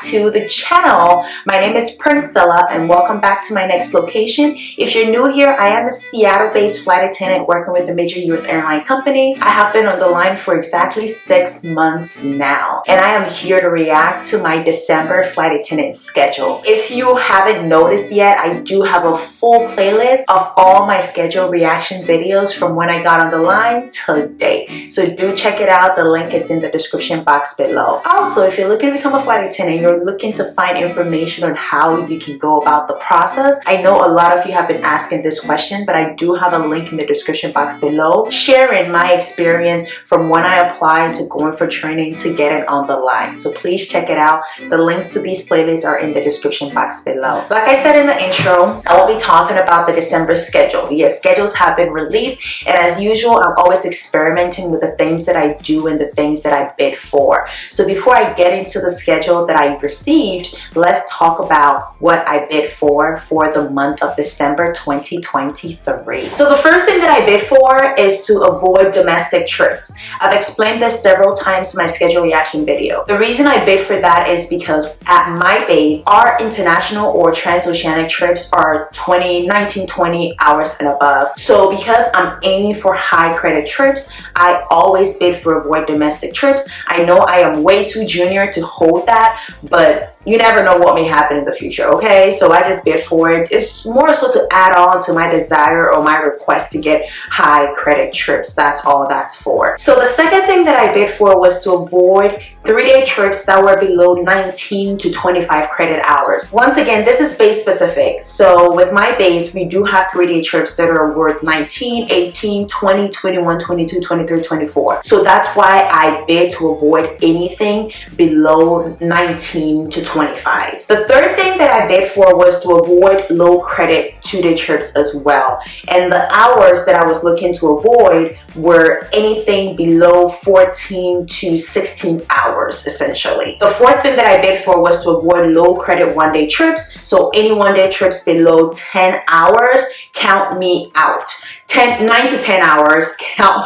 to the channel. My name is Priscilla and welcome back to my next location. If you're new here, I am a Seattle-based flight attendant working with a major US airline company. I have been on the line for exactly 6 months now, and I am here to react to my December flight attendant schedule. If you haven't noticed yet, I do have a full playlist of all my schedule reaction videos from when I got on the line to date. So do check it out. The link is in the description box below. Also, if you're looking to become a flight attendant, you're looking to find information on how you can go about the process. I know a lot of you have been asking this question, but I do have a link in the description box below sharing my experience from when I applied to going for training to getting on the line. So please check it out. The links to these playlists are in the description box below. Like I said in the intro, I will be talking about the December schedule. Yes, schedules have been released, and as usual, I'm always experimenting with the things that I do and the things that I bid for. So before I get into the schedule that I received, let's talk about what I bid for the month of December 2023. So the first thing that I bid for is to avoid domestic trips. I've explained this several times in my schedule reaction video. The reason I bid for that is because at my base, our international or transoceanic trips are 19-20 hours and above. So because I'm aiming for high credit trips, I always bid for avoid domestic trips. I know I am way too junior to hold that, but you never know what may happen in the future, okay? So I just bid for it. It's more so to add on to my desire or my request to get high credit trips. That's all that's for. So the second thing that I bid for was to avoid 3-day trips that were below 19 to 25 credit hours. Once again, this is base specific. So with my base, we do have 3-day trips that are worth 19, 18, 20, 21, 22, 23, 24. So that's why I bid to avoid anything below 19 to 25. The third thing that I bid for was to avoid low credit 2-day trips as well. And the hours that I was looking to avoid were anything below 14 to 16 hours, essentially. The fourth thing that I bid for was to avoid low credit 1-day trips. So any 1-day trips below 10 hours, count me out. 9 to 10 hours, count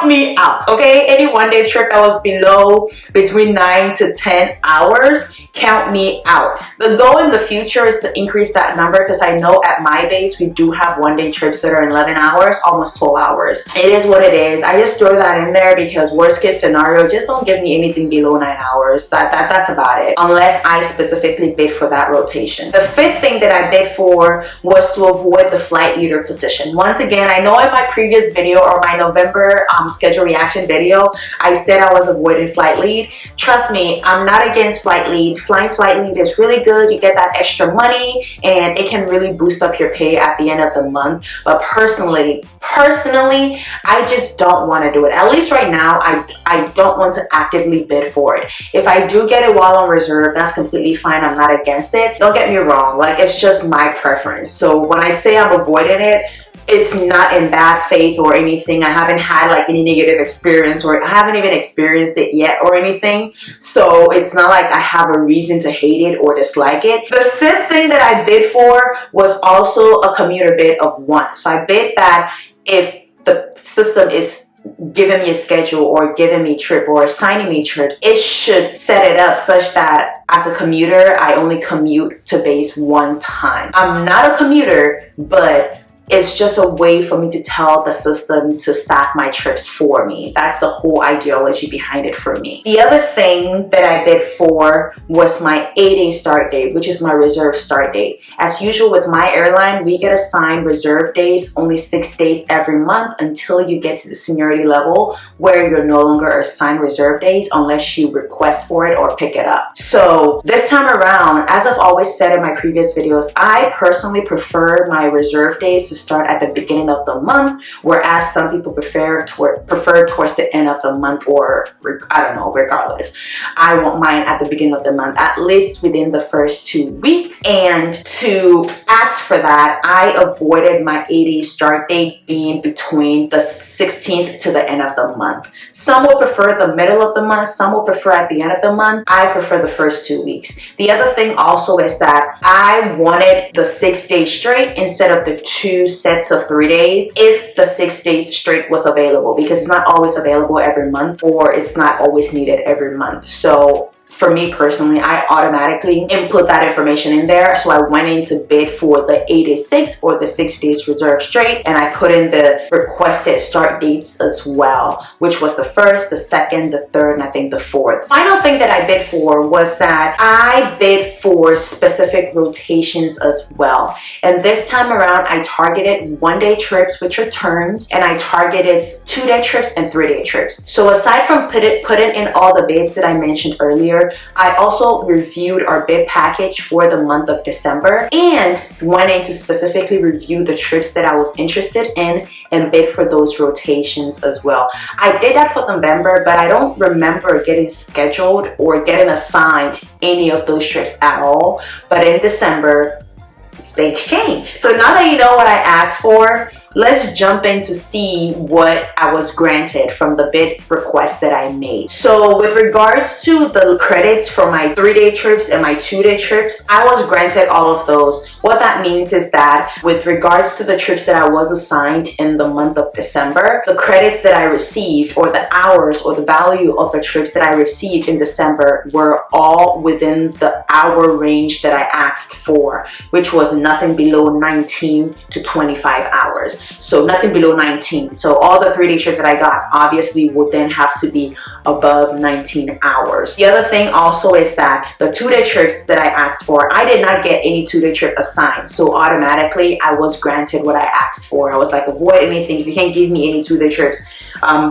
me out, okay? Any 1-day trip that was below between 9 to 10 hours, count me out. The goal in the future is to increase that number, because I know at my base we do have 1-day trips that are 11 hours, almost 12 hours. It is what it is. I just throw that in there because worst case scenario, just don't give me anything below 9 hours. That's about it, unless I specifically bid for that rotation. The fifth thing that I bid for was to avoid the flight leader position. Once again, I know in my previous video or my November schedule reaction video, I said I was avoiding flight lead. Trust me, I'm not against flight lead. Flying flight lead is really good. You get that extra money and it can really boost up your pay at the end of the month. But personally, I just don't want to do it. At least right now, I don't want to actively bid for it. If I do get it while on reserve, that's completely fine. I'm not against it. Don't get me wrong. Like, it's just my preference. So when I say I'm avoiding it, it's not in bad faith or anything. I haven't had like any negative experience, or I haven't even experienced it yet or anything. So it's not like I have a reason to hate it or dislike it. The sixth thing that I bid for was also a commuter bid of 1. So I bid that if the system is giving me a schedule or giving me trip or assigning me trips, it should set it up such that as a commuter, I only commute to base 1 time. I'm not a commuter, but it's just a way for me to tell the system to stack my trips for me. That's the whole ideology behind it for me. The other thing that I bid for was my 8-day start date, which is my reserve start date. As usual with my airline, we get assigned reserve days only 6 days every month until you get to the seniority level where you're no longer assigned reserve days unless you request for it or pick it up. So this time around, as I've always said in my previous videos, I personally prefer my reserve days to start at the beginning of the month, whereas some people prefer towards the end of the month, or I don't know, regardless. I want mine at the beginning of the month, at least within the first 2 weeks. And to ask for that, I avoided my 8-day start date being between the 16th to the end of the month. Some will prefer the middle of the month, some will prefer at the end of the month. I prefer the first 2 weeks. The other thing also is that I wanted the 6 days straight instead of the 2 sets of 3 days if the 6 days straight was available, because it's not always available every month, or it's not always needed every month. So for me personally, I automatically input that information in there. So I went in to bid for the 8-day-6 or the 6 days reserve straight, and I put in the requested start dates as well, which was the 1st, the 2nd, the 3rd, and I think the 4th. Final thing that I bid for was that I bid for specific rotations as well. And this time around, I targeted 1-day trips, which are turns, and I targeted 2-day trips and 3-day trips. So aside from putting in all the bids that I mentioned earlier, I also reviewed our bid package for the month of December and went in to specifically review the trips that I was interested in and bid for those rotations as well. I did that for November, but I don't remember getting scheduled or getting assigned any of those trips at all. But in December, things changed. So now that you know what I asked for, let's jump in to see what I was granted from the bid request that I made. So with regards to the credits for my 3-day trips and my 2-day trips, I was granted all of those. What that means is that with regards to the trips that I was assigned in the month of December, the credits that I received or the hours or the value of the trips that I received in December were all within the hour range that I asked for, which was nothing below 19 to 25 hours. So nothing below 19. So all the 3-day trips that I got obviously would then have to be above 19 hours. The other thing also is that the 2-day trips that I asked for, I did not get any 2-day trip assigned. So automatically I was granted what I asked for. I was like, avoid anything. If you can't give me any 2-day trips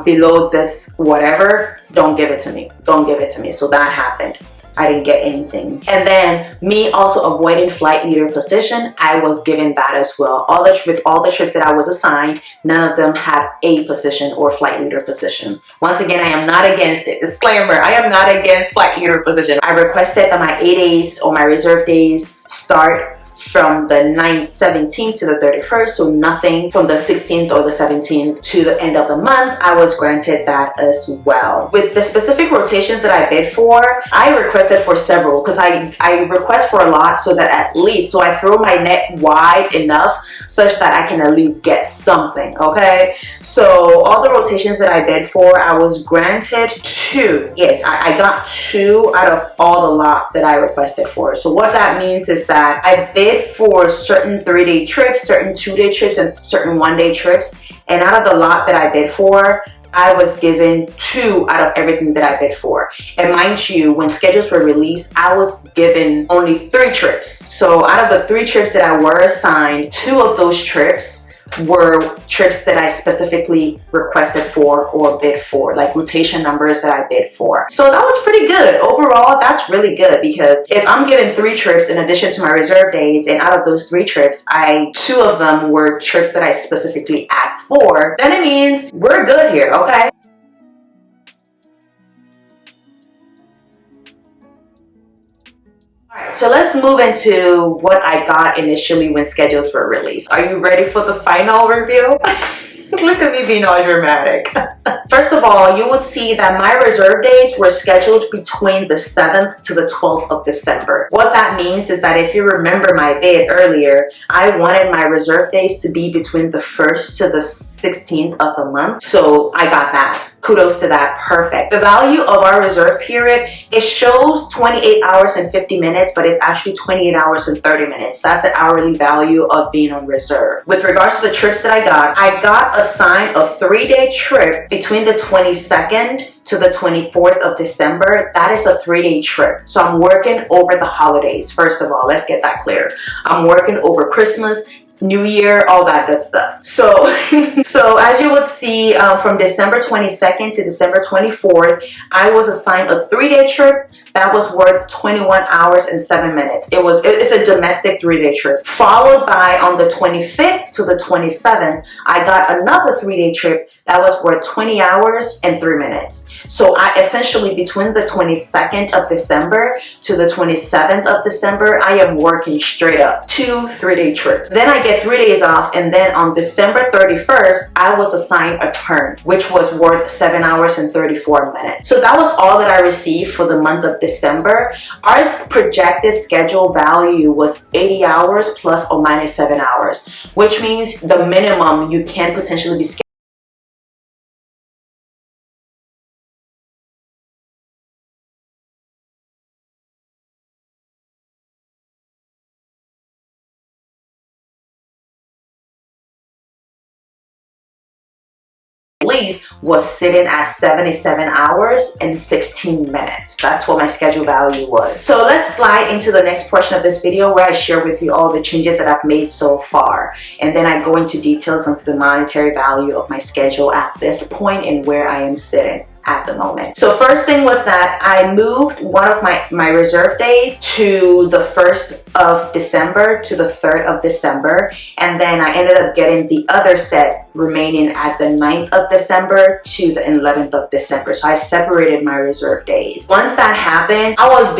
below this whatever, don't give it to me. Don't give it to me. So that happened. I didn't get anything. And then me also avoiding flight leader position, I was given that as well. With all the trips that I was assigned, none of them had a position or flight leader position. Once again, I am not against it. Disclaimer, I am not against flight leader position. I requested that my 8 days or my reserve days start from the 9th, 17th to the 31st, so nothing from the 16th or the 17th to the end of the month. I was granted that as well. With the specific rotations that I bid for, I requested for several because I request for a lot so that at least, so I throw my net wide enough such that I can at least get something, okay? So all the rotations that I bid for, I was granted 2. Yes, I got 2 out of all the lot that I requested for. So what that means is that I bid for certain 3-day trips, certain 2-day trips, and certain 1-day trips. And out of the lot that I bid for, I was given 2 out of everything that I bid for. And mind you, when schedules were released, I was given only 3 trips. So out of the 3 trips that I were assigned, 2 of those trips were trips that I specifically requested for or bid for, like rotation numbers that I bid for. So that was pretty good. Overall, that's really good because if I'm given 3 trips in addition to my reserve days, and out of those 3 trips, 2 of them were trips that I specifically asked for, then it means we're good here, okay? Alright, so let's move into what I got initially when schedules were released. Are you ready for the final review? Look at me being all dramatic. First of all, you would see that my reserve days were scheduled between the 7th to the 12th of December. What that means is that if you remember my bid earlier, I wanted my reserve days to be between the 1st to the 16th of the month. So I got that. Kudos to that. Perfect. The value of our reserve period, it shows 28 hours and 50 minutes, but it's actually 28 hours and 30 minutes. That's the hourly value of being on reserve. With regards to the trips that I got assigned a 3-day trip between the 22nd to the 24th of December. That is a 3-day trip. So I'm working over the holidays. First of all, let's get that clear. I'm working over Christmas, New Year, all that good stuff. So as you would see, from December 22nd to December 24th, I was assigned a 3-day trip that was worth 21 hours and 7 minutes. It's a domestic 3-day trip. Followed by on the 25th to the 27th, I got another 3-day trip that was worth 20 hours and 3 minutes. So I essentially, between the 22nd of December to the 27th of December, I am working straight up 2 3-day trips. Then I get 3 days off, and then on December 31st, I was assigned a turn, which was worth 7 hours and 34 minutes. So that was all that I received for the month of December. Our projected schedule value was 80 hours plus or minus 7 hours, which means the minimum you can potentially be scheduled release was sitting at 77 hours and 16 minutes. That's what my schedule value was. So let's slide into the next portion of this video where I share with you all the changes that I've made so far. And then I go into details onto the monetary value of my schedule at this point and where I am sitting at the moment. So first thing was that I moved one of my reserve days to the 1st of December to the 3rd of December, and then I ended up getting the other set remaining at the 9th of December to the 11th of December. So I separated my reserve days. Once that happened, I was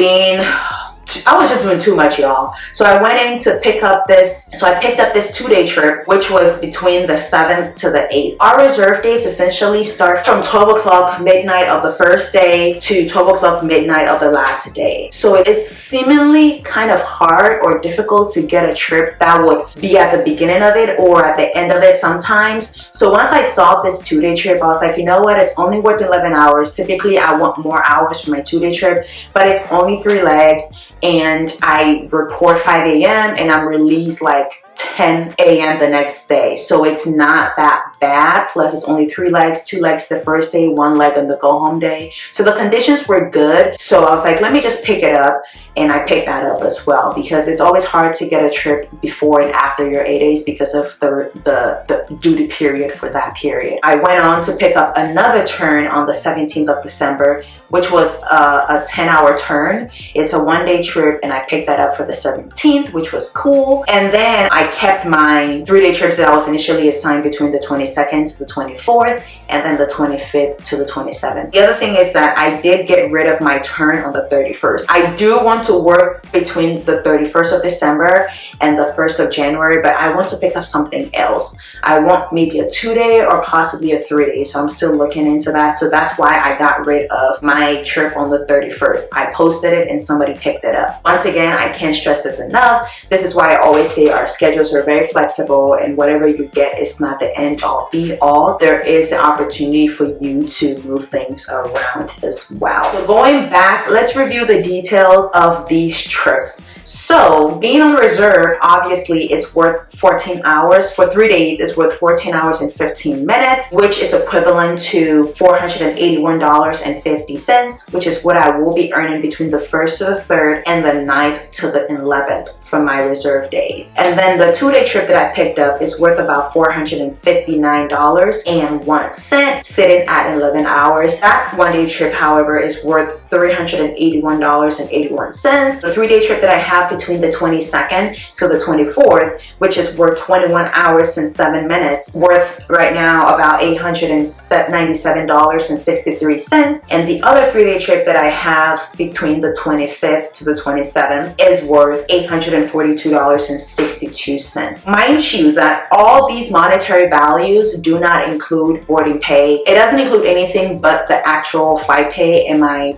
just doing too much, y'all. So I went in to pick up this, I picked up this 2-day trip, which was between the 7th to the 8th. Our reserve days essentially start from 12 o'clock midnight of the first day to 12 o'clock midnight of the last day. So it's seemingly kind of hard or difficult to get a trip that would be at the beginning of it or at the end of it sometimes. So once I saw this 2-day trip, I was like, you know what, it's only worth 11 hours. Typically I want more hours for my 2-day trip, but it's only 3 legs. And I report 5 a.m. and I'm released like 10 a.m. the next day. So it's not that bad. Plus it's only 3 legs, 2 legs the first day, 1 leg on the go home day. So the conditions were good. So I was like, let me just pick it up. And I picked that up as well because it's always hard to get a trip before and after your 8 days because of the duty period for that period. I went on to pick up another turn on the 17th of December, which was a 10-hour turn. It's a 1-day trip and I picked that up for the 17th, which was cool. And then I kept my 3-day trips that I was initially assigned between the 22nd to the 24th and then the 25th to the 27th. The other thing is that I did get rid of my turn on the 31st. I do want to work between the 31st of December and the 1st of January, but I want to pick up something else. I want maybe a 2-day or possibly a 3-day, so I'm still looking into that. So that's why I got rid of my trip on the 31st. I posted it and somebody picked it up. Once again, I can't stress this enough. This is why I always say our schedules are very flexible and whatever you get is not the end all be all. There is the opportunity for you to move things around as well. So going back, let's review the details of these trips. So being on reserve, obviously it's worth 14 hours. For 3 days, it's worth 14 hours and 15 minutes, which is equivalent to $481.50, which is what I will be earning between the 1st to the 3rd and the 9th to the 11th from my reserve days. And then the 2-day trip that I picked up is worth about $459.01, sitting at 11 hours. That 1-day trip, however, is worth $381.81. The 3-day trip that I have between the 22nd to the 24th, which is worth 21 hours and 7 minutes, worth right now about $897.63. And the other 3-day trip that I have between the 25th to the 27th is worth $842.62. Mind you that all these monetary values do not include boarding pay. It doesn't include anything but the actual flight pay and my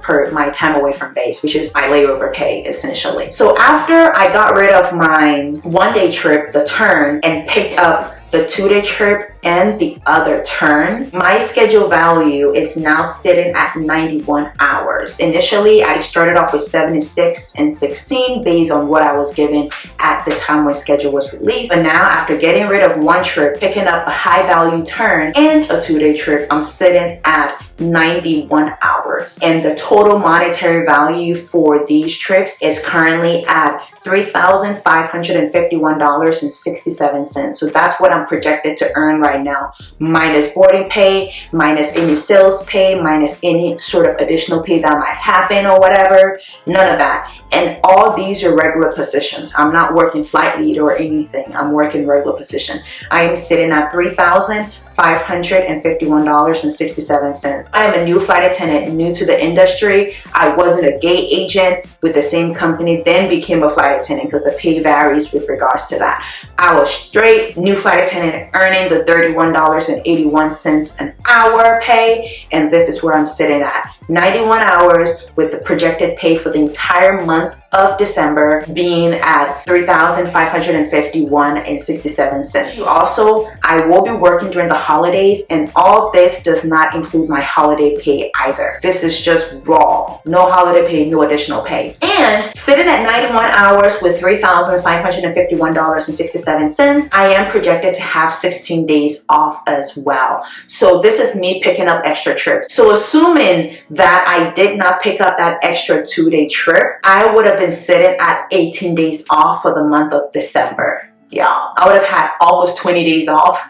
time away from base, which is my layover pay essentially. So after I got rid of my 1-day trip, the turn, and picked up the 2-day trip and the other turn, my schedule value is now sitting at 91 hours. Initially, I started off with 76 and 16 based on what I was given at the time when schedule was released. But now after getting rid of 1 trip, picking up a high value turn and a 2-day trip, I'm sitting at 91 hours. And the total monetary value for these trips is currently at $3,551.67. So that's what I'm projected to earn right now, minus boarding pay, minus any sales pay, minus any sort of additional pay that might happen or whatever. None of that. And all these are regular positions. I'm not working flight lead or anything. I'm working regular position. I am sitting at $3,551.67. I am a new flight attendant, new to the industry. I wasn't a gate agent with the same company, then became a flight attendant because the pay varies with regards to that. I was straight new flight attendant earning the $31.81 an hour pay, and this is where I'm sitting at. 91 hours with the projected pay for the entire month of December being at $3,551.67. Also, I will be working during the holidays, and all this does not include my holiday pay either. This is just raw. No holiday pay, no additional pay. And sitting at 91 hours with $3,551.67 $2.57. I am projected to have 16 days off as well. So this is me picking up extra trips. So assuming that I did not pick up that extra 2-day trip, I would have been sitting at 18 days off for the month of December. Yeah, I would have had almost 20 days off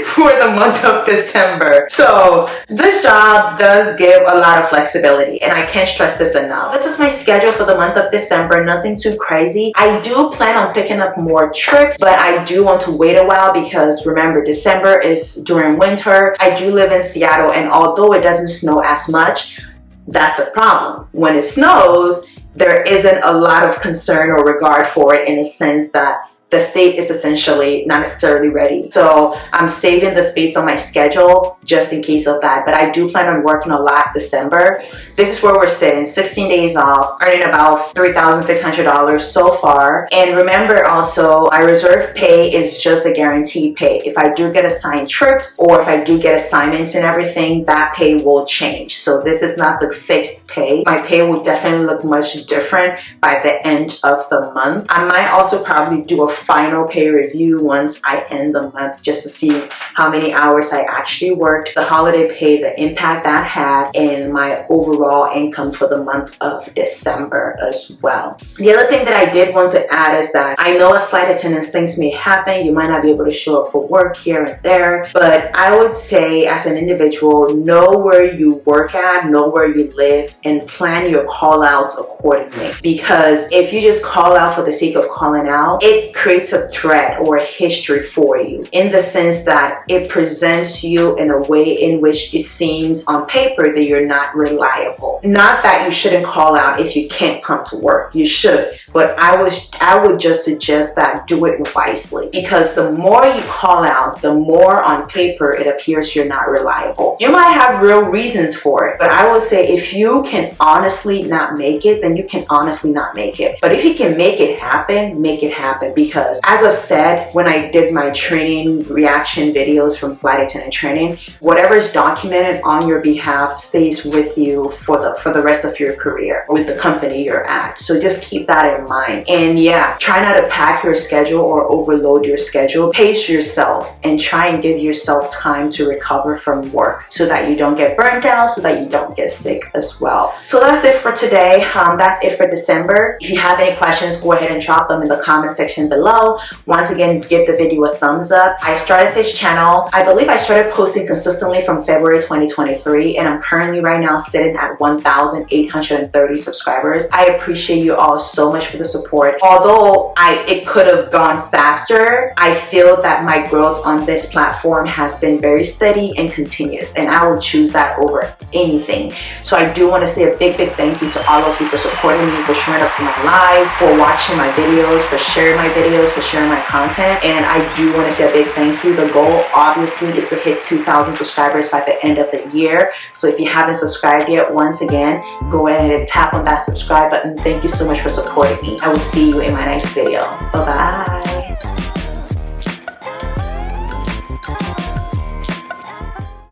for the month of December. So this job does give a lot of flexibility, and I can't stress this enough. This is my schedule for the month of December, nothing too crazy. I do plan on picking up more trips, but I do want to wait a while because remember, December is during winter. I do live in Seattle, and although it doesn't snow as much, that's a problem. When it snows, there isn't a lot of concern or regard for it, in a sense that the state is essentially not necessarily ready. So I'm saving the space on my schedule just in case of that. But I do plan on working a lot December. This is where we're sitting, 16 days off, earning about $3,600 so far. And remember also, my reserve pay is just a guaranteed pay. If I do get assigned trips or if I do get assignments and everything, that pay will change. So this is not the fixed pay. My pay will definitely look much different by the end of the month. I might also probably do a final pay review once I end the month, just to see how many hours I actually worked, the holiday pay, the impact that had, and my overall income for the month of December as well. The other thing that I did want to add is that I know as flight attendants, things may happen. You might not be able to show up for work here and there, but I would say as an individual, know where you work at, know where you live, and plan your call outs accordingly. Because if you just call out for the sake of calling out, it creates a threat or a history for you, in the sense that it presents you in a way in which it seems on paper that you're not reliable. Not that you shouldn't call out if you can't come to work. You should. But I would just suggest that do it wisely, because the more you call out, the more on paper it appears you're not reliable. You might have real reasons for it, but I would say if you can honestly not make it, then you can honestly not make it. But if you can make it happen, make it happen. Because as I've said, when I did my training reaction videos from flight attendant training, whatever is documented on your behalf stays with you for the rest of your career with the company you're at. So just keep that in mind. And yeah, try not to pack your schedule or overload your schedule. Pace yourself and try and give yourself time to recover from work so that you don't get burnt out, so that you don't get sick as well. So that's it for today. That's it for December. If you have any questions, go ahead and drop them in the comment section below. Once again, give the video a thumbs up. I started this channel, I believe I started posting consistently from February 2023, and I'm currently right now sitting at 1,830 subscribers. I appreciate you all so much for the support. Although it could have gone faster, I feel that my growth on this platform has been very steady and continuous, and I will choose that over anything. So I do want to say a big thank you to all of you for supporting me, for showing up for my lives, for watching my videos, for sharing my videos, for sharing my content. And I do want to say a big thank you. The goal obviously is to hit 2,000 subscribers by the end of the year. So if you haven't subscribed yet, once again, go ahead and tap on that subscribe button. Thank you so much for supporting me. I will see you in my next video. Bye bye.